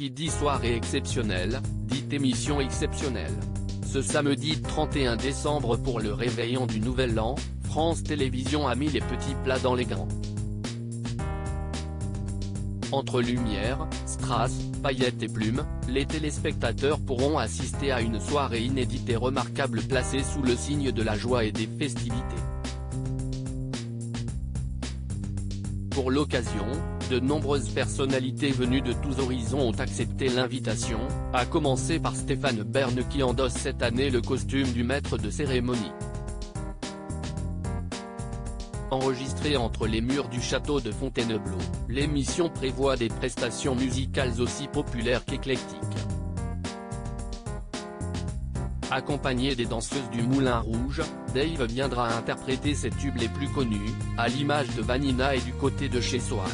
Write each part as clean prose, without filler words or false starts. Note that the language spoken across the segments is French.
Qui dit soirée exceptionnelle, dit émission exceptionnelle. Ce samedi 31 décembre pour le réveillon du Nouvel An, France Télévisions a mis les petits plats dans les grands. Entre lumière, strass, paillettes et plumes, les téléspectateurs pourront assister à une soirée inédite et remarquable placée sous le signe de la joie et des festivités. Pour l'occasion, de nombreuses personnalités venues de tous horizons ont accepté l'invitation, à commencer par Stéphane Bern qui endosse cette année le costume du maître de cérémonie. Enregistrée entre les murs du château de Fontainebleau, l'émission prévoit des prestations musicales aussi populaires qu'éclectiques. Accompagné des danseuses du Moulin Rouge, Dave viendra interpréter ses tubes les plus connus, à l'image de Vanina et du côté de chez Swan.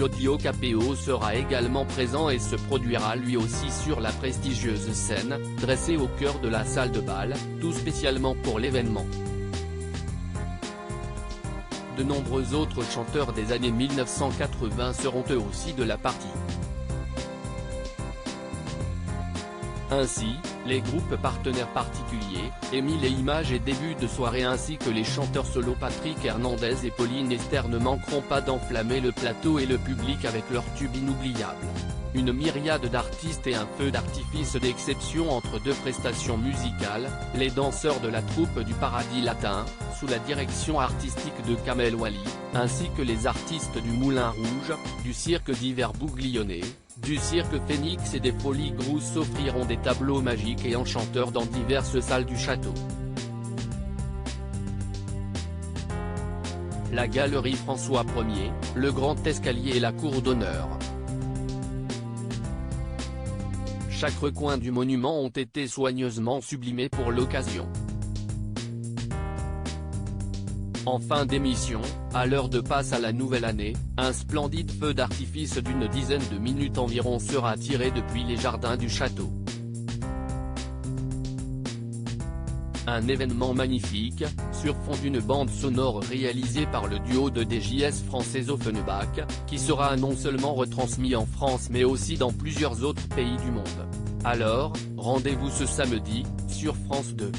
Claudio Capéo sera également présent et se produira lui aussi sur la prestigieuse scène, dressée au cœur de la salle de bal, tout spécialement pour l'événement. De nombreux autres chanteurs des années 1980 seront eux aussi de la partie. Ainsi, les groupes partenaires particuliers, Émile et Images et Début de soirée ainsi que les chanteurs solo Patrick Hernandez et Pauline Esther ne manqueront pas d'enflammer le plateau et le public avec leurs tubes inoubliables. Une myriade d'artistes et un feu d'artifice d'exception entre deux prestations musicales, les danseurs de la troupe du Paradis Latin, sous la direction artistique de Kamel Wally, ainsi que les artistes du Moulin Rouge, du cirque d'hiver Bouglione, du cirque Phénix et des Folies Grousses s'offriront des tableaux magiques et enchanteurs dans diverses salles du château. La galerie François Ier, le grand escalier et la cour d'honneur. Chaque recoin du monument ont été soigneusement sublimés pour l'occasion. En fin d'émission, à l'heure de passe à la nouvelle année, un splendide feu d'artifice d'une dizaine de minutes environ sera tiré depuis les jardins du château. Un événement magnifique, sur fond d'une bande sonore réalisée par le duo de DJs français Offenbach, qui sera non seulement retransmis en France mais aussi dans plusieurs autres pays du monde. Alors, rendez-vous ce samedi, sur France 2.